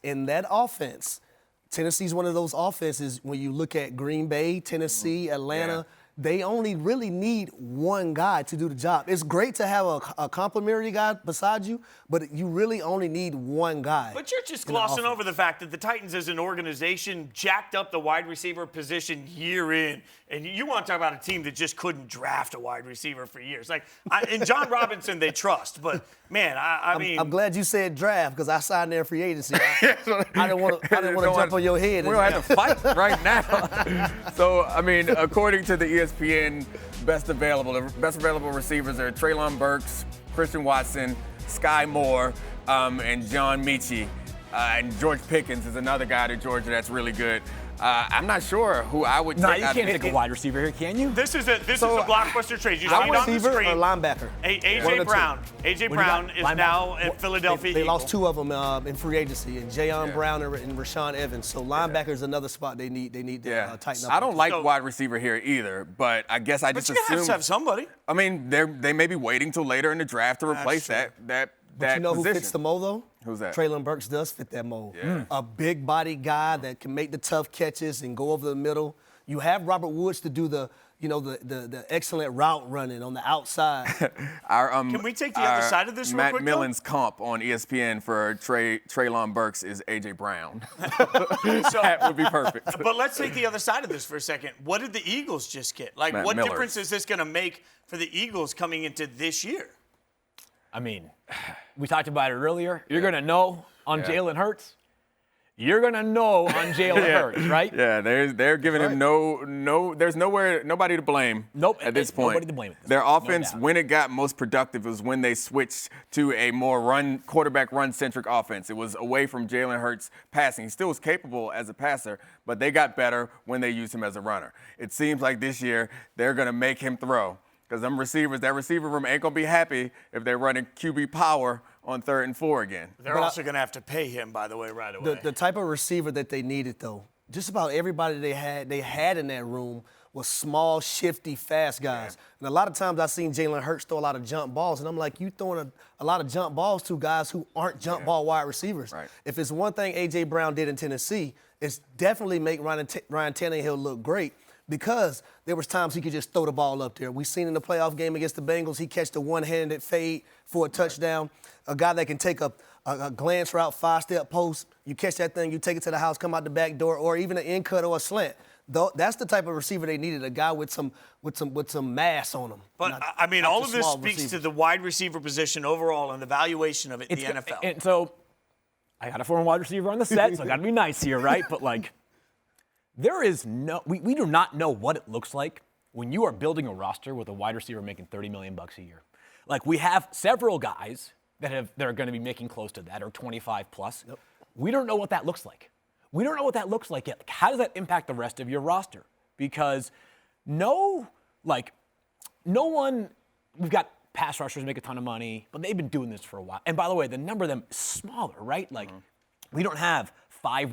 in that offense, Tennessee's one of those offenses, when you look at Green Bay, Tennessee, Atlanta, they only really need one guy to do the job. It's great to have a complimentary guy beside you, but you really only need one guy. But you're just glossing over the fact that the Titans as an organization jacked up the wide receiver position year in. And you want to talk about a team that just couldn't draft a wide receiver for years. And John Robinson, they trust. But, man, I mean. I'm glad you said draft because I signed there free agency. I didn't want to jump on your head. We don't have to fight right now. So, I mean, according to the ESPN best available receivers are Treylon Burks, Christian Watson, Sky Moore, and John Mechie. And George Pickens is another guy to Georgia that's really good. I'm not sure who I would take. No, you can't take a wide receiver here, can you? This is a blockbuster trade. You see it on the screen. Or linebacker. A.J. Brown. A.J. Brown is now at Philadelphia. They lost two of them in free agency, and Jayon Brown and Rashawn Evans. So linebacker is another spot they need to tighten up. I don't like wide receiver here either, but I guess I just assume. But you have to have somebody. I mean, they may be waiting till later in the draft to replace that But you know position. who fits the mold, though? Who's that? Treylon Burks does fit that mold. Yeah. A big body guy that can make the tough catches and go over the middle. You have Robert Woods to do the excellent route running on the outside. Can we take the other side of this real quick, Matt Millen's comp on ESPN for Treylon Burks is A.J. Brown. So, that would be perfect. But let's take the other side of this for a second. What did the Eagles just get? What difference is this going to make for the Eagles coming into this year? I mean, we talked about it earlier. You're going to know on Jalen Hurts. You're going to know on Jalen Hurts, right? Yeah, they're giving him there's nobody to blame at this point. Nobody to blame. Their offense, when it got most productive, was when they switched to a more quarterback run-centric offense. It was away from Jalen Hurts passing. He still was capable as a passer, but they got better when they used him as a runner. It seems like this year they're going to make him throw. Because that receiver room ain't going to be happy if they're running QB power on 3rd and 4 again. They're also going to have to pay him, by the way, right away. The type of receiver that they needed, though, just about everybody they had in that room was small, shifty, fast guys. Yeah. And a lot of times I've seen Jalen Hurts throw a lot of jump balls, and I'm like, you throwing a lot of jump balls to guys who aren't jump ball wide receivers. Right. If it's one thing A.J. Brown did in Tennessee, it's definitely make Ryan Tannehill look great. Because there was times he could just throw the ball up there. We seen in the playoff game against the Bengals, he catch the one-handed fade for a touchdown. A guy that can take a glance route, 5-step post. You catch that thing, you take it to the house, come out the back door, or even an in cut or a slant. That's the type of receiver they needed, a guy with some mass on him. But, all of this speaks to the wide receiver position overall and the valuation of it in the NFL. And so I got a former wide receiver on the set, so I got to be nice here, right? But, there is we do not know what it looks like when you are building a roster with a wide receiver making $30 million a year. We have several guys that are going to be making close to that or 25 plus. Yep. We don't know what that looks like. We don't know what that looks like yet. How does that impact the rest of your roster? Because we've got pass rushers make a ton of money, but they've been doing this for a while. And by the way, the number of them is smaller, right? We don't have 5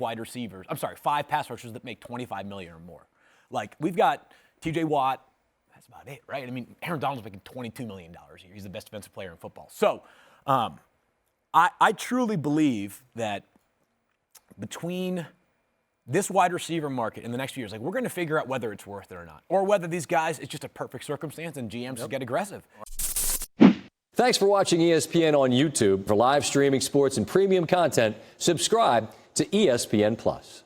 pass rushers that make $25 million or more. We've got T.J. Watt. That's about it, right? Aaron Donald's making $22 million a year. He's the best defensive player in football. So I truly believe that between this wide receiver market in the next few years, we're going to figure out whether it's worth it or not, or whether these guys, it's just a perfect circumstance and GMs just get aggressive. Thanks for watching ESPN on YouTube. For live streaming sports and premium content, subscribe to ESPN+.